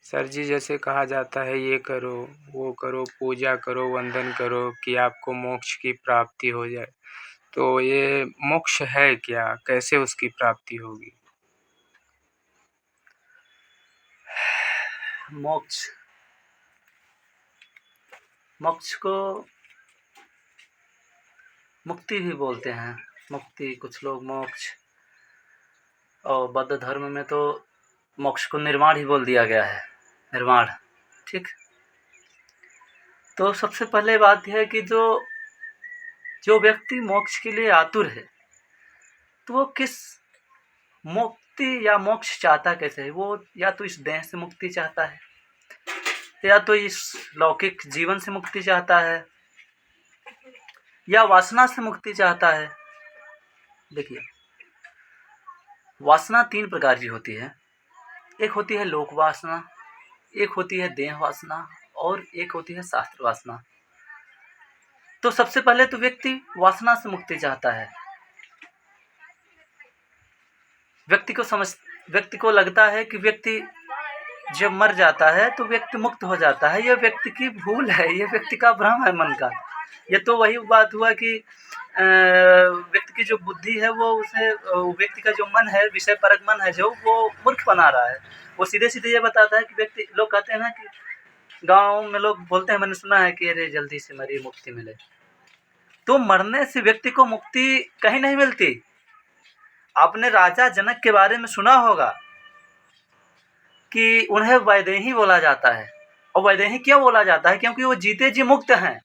Sir जी, जैसे कहा जाता है ये करो, वो करो, पूजा करो, वंदन करो कि आपको मोक्ष की प्राप्ति हो जाए। तो ये मोक्ष है क्या? कैसे उसकी प्राप्ति होगी? मोक्ष मोक्ष को मुक्ति भी बोलते हैं। मुक्ति, कुछ लोग मोक्ष, और बौद्ध धर्म में तो मोक्ष को निर्वाण ही बोल दिया गया है। निर्वाण, ठीक। तो सबसे पहले बात यह है कि जो व्यक्ति मोक्ष के लिए आतुर है, तो वो किस मुक्ति या मोक्ष चाहता कैसे है? वो या तो इस देह से मुक्ति चाहता है, या तो इस लौकिक जीवन से मुक्ति चाहता है, या वासना से मुक्ति चाहता है। देखिए, वासना 3 प्रकार की होती है। एक होती है लोक वासना, एक होती है देह वासना, और एक होती है शास्त्र वासना। तो सबसे पहले तो व्यक्ति वासना से मुक्ति चाहता है। व्यक्ति को लगता है कि व्यक्ति जब मर जाता है तो व्यक्ति मुक्त हो जाता है। यह व्यक्ति की भूल है, यह व्यक्ति का भ्रम है मन का। यह तो वही बात हुआ कि व्यक्ति की जो बुद्धि है वो उसे, व्यक्ति का जो मन है, विषय परक मन है, जो वो मूर्ख बना रहा है। वो सीधे सीधे ये बताता है कि व्यक्ति, लोग कहते हैं ना कि गाँव में लोग बोलते हैं, मैंने सुना है कि अरे जल्दी से मरिए, मुक्ति मिले। तो मरने से व्यक्ति को मुक्ति कहीं नहीं मिलती। आपने राजा जनक के बारे में सुना होगा कि उन्हें वैदेही बोला जाता है। और वैदेही क्यों बोला जाता है? क्योंकि वो जीते जी मुक्त हैं,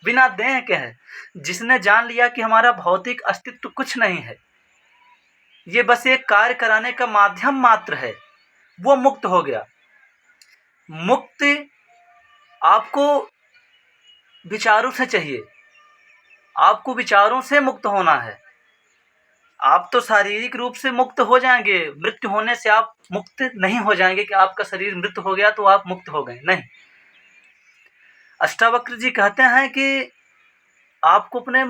बिना देह के हैं। जिसने जान लिया कि हमारा भौतिक अस्तित्व कुछ नहीं है, ये बस एक कार्य कराने का माध्यम मात्र है, वो मुक्त हो गया। मुक्ति आपको विचारों से चाहिए, आपको विचारों से मुक्त होना है। आप तो शारीरिक रूप से मुक्त हो जाएंगे, मृत्यु होने से आप मुक्त नहीं हो जाएंगे कि आपका शरीर मृत हो गया तो आप मुक्त हो गए, नहीं। अष्टावक्र जी कहते हैं कि आपको अपने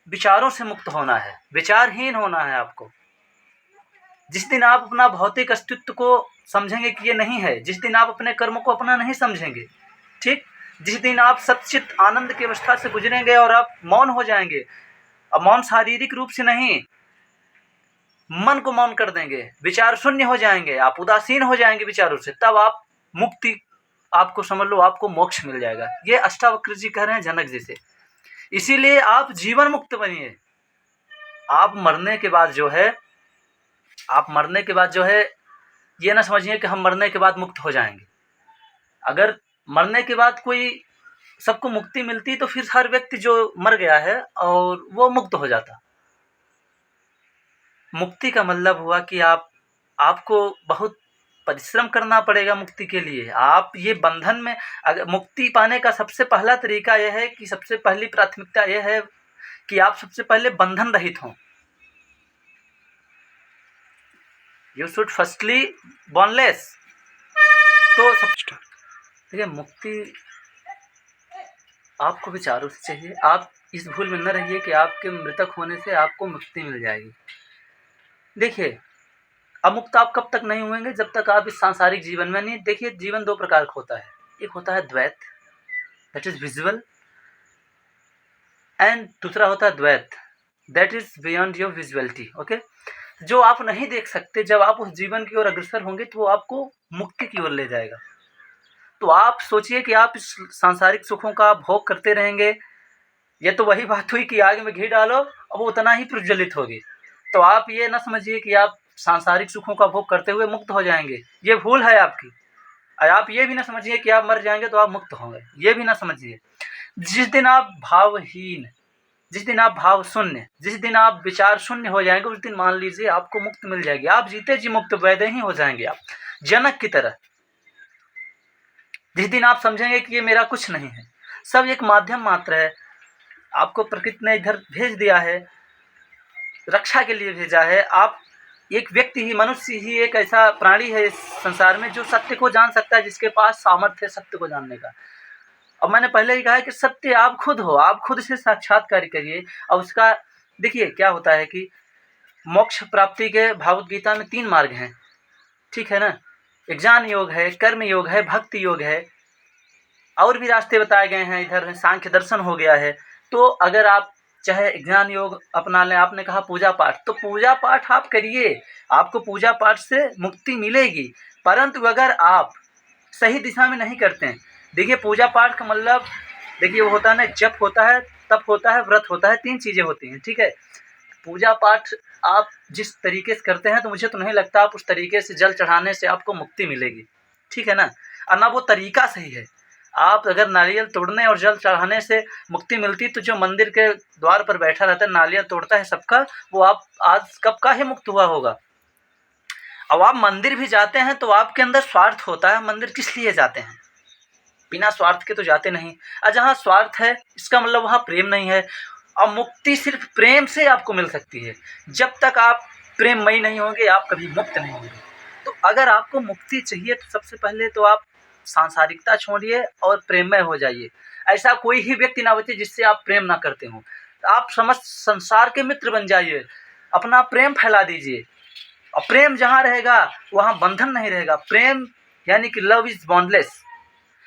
विचारों से मुक्त होना है, विचारहीन होना है आपको। जिस दिन आप अपना भौतिक अस्तित्व को समझेंगे कि ये नहीं है, जिस दिन आप अपने कर्म को अपना नहीं समझेंगे, ठीक, जिस दिन आप सच्चित आनंद की अवस्था से गुजरेंगे और आप मौन हो जाएंगे। अब मौन शारीरिक रूप से नहीं, मन को मौन कर देंगे, विचार शून्य हो जाएंगे, आप उदासीन हो जाएंगे विचारों से, तब आप मुक्ति, आपको समझ लो आपको मोक्ष मिल जाएगा। ये अष्टावक्र जी कह रहे हैं जनक जी से। इसीलिए आप जीवन मुक्त बनिए। आप मरने के बाद जो है ये ना समझिए कि हम मरने के बाद मुक्त हो जाएंगे। अगर मरने के बाद कोई सबको मुक्ति मिलती तो फिर हर व्यक्ति जो मर गया है और वो मुक्त हो जाता। मुक्ति का मतलब हुआ कि आपको बहुत परिश्रम करना पड़ेगा मुक्ति के लिए। आप ये बंधन में, अगर मुक्ति पाने का सबसे पहला तरीका यह है कि सबसे पहली प्राथमिकता यह है कि आप सबसे पहले बंधन रहित हों। You should firstly boundless. तो देखिए, मुक्ति आपको विचारों से चाहिए। आप इस भूल में न रहिए कि आपके मृतक होने से आपको मुक्ति मिल जाएगी। देखिए, अमुक्त आप कब तक नहीं होंगे? जब तक आप इस सांसारिक जीवन में नहीं। देखिए, जीवन 2 प्रकार का होता है। एक होता है द्वैत, दैट इज विजुअल, एंड दूसरा होता है द्वैत, that is beyond your visuality. Okay, जो आप नहीं देख सकते, जब आप उस जीवन की ओर अग्रसर होंगे तो वो आपको मुक्ति की ओर ले जाएगा। तो आप सोचिए कि आप इस सांसारिक सुखों का भोग करते रहेंगे। ये तो वही बात हुई कि आग में घी डालो और वो उतना ही प्रज्वलित होगी। तो आप ये ना समझिए कि आप सांसारिक सुखों का भोग करते हुए मुक्त हो जाएंगे, ये भूल है आपकी। और आप ये भी ना समझिए कि आप मर जाएंगे तो आप मुक्त होंगे, ये भी ना समझिए। जिस दिन आप भावहीन, जिस दिन आप भाव शून्य, जिस दिन आप विचार शून्य हो जाएंगे, उस दिन मान लीजिए आपको मुक्त मिल जाएगी। आप जीते जी मुक्त वैद्य ही हो जाएंगे, आप जनक की तरह। जिस दिन आप समझेंगे कि ये मेरा कुछ नहीं है, सब एक माध्यम मात्र है, आपको प्रकृति ने इधर भेज दिया है, रक्षा के लिए भेजा है। आप एक व्यक्ति ही, मनुष्य ही एक ऐसा प्राणी है इस संसार में जो सत्य को जान सकता है, जिसके पास सामर्थ्य है सत्य को जानने का। अब मैंने पहले ही कहा है कि सत्य आप खुद हो, आप खुद से साक्षात्कार करिए। और उसका देखिए क्या होता है कि मोक्ष प्राप्ति के भागवत गीता में 3 मार्ग हैं, ठीक है ना। ज्ञान योग है, कर्म योग है, भक्ति योग है, और भी रास्ते बताए गए हैं। इधर सांख्य दर्शन हो गया है। तो अगर आप चाहे ज्ञान योग अपना लें, आपने कहा पूजा पाठ, तो पूजा पाठ आप करिए, आपको पूजा पाठ से मुक्ति मिलेगी। परंतु अगर आप सही दिशा में नहीं करते हैं, देखिए पूजा पाठ का मतलब, देखिए वो होता है ना, जप होता है, तप होता है, व्रत होता है, 3 चीज़ें होती हैं, ठीक है। पूजा पाठ आप जिस तरीके से करते हैं, तो मुझे तो नहीं लगता आप उस तरीके से जल चढ़ाने से आपको मुक्ति मिलेगी, ठीक है ना। और ना वो तरीका सही है। आप अगर नारियल तोड़ने और जल चढ़ाने से मुक्ति मिलती, तो जो मंदिर के द्वार पर बैठा रहता है, नारियल तोड़ता है सबका, वो आप आज कब का ही मुक्त हुआ होगा। अब आप मंदिर भी जाते हैं तो आपके अंदर स्वार्थ होता है, मंदिर किस लिए जाते हैं? बिना स्वार्थ के तो जाते नहीं। और जहाँ स्वार्थ है, इसका मतलब वहाँ प्रेम नहीं है। और मुक्ति सिर्फ प्रेम से आपको मिल सकती है। जब तक आप प्रेममयी नहीं होंगे, आप कभी मुक्त नहीं होंगे। तो अगर आपको मुक्ति चाहिए, तो सबसे पहले तो आप सांसारिकता छोड़िए और प्रेममय हो जाइए। ऐसा कोई ही व्यक्ति ना बचे जिससे आप प्रेम ना करते हों। आप समस्त संसार के मित्र बन जाइए, अपना प्रेम फैला दीजिए। और प्रेम जहाँ रहेगा, वहाँ बंधन नहीं रहेगा। प्रेम यानी कि लव इज़ बॉन्डलेस।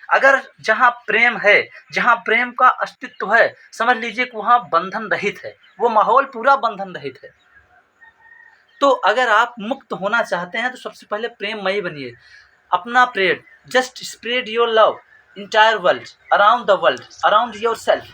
अगर जहाँ प्रेम है, जहाँ प्रेम का अस्तित्व है, समझ लीजिए कि वहाँ बंधन रहित है, वो माहौल पूरा बंधन रहित है। तो अगर आप मुक्त होना चाहते हैं, तो सबसे पहले प्रेममयी बनिए। अपना प्रेम, just spread your love entire world, around the world, around your self.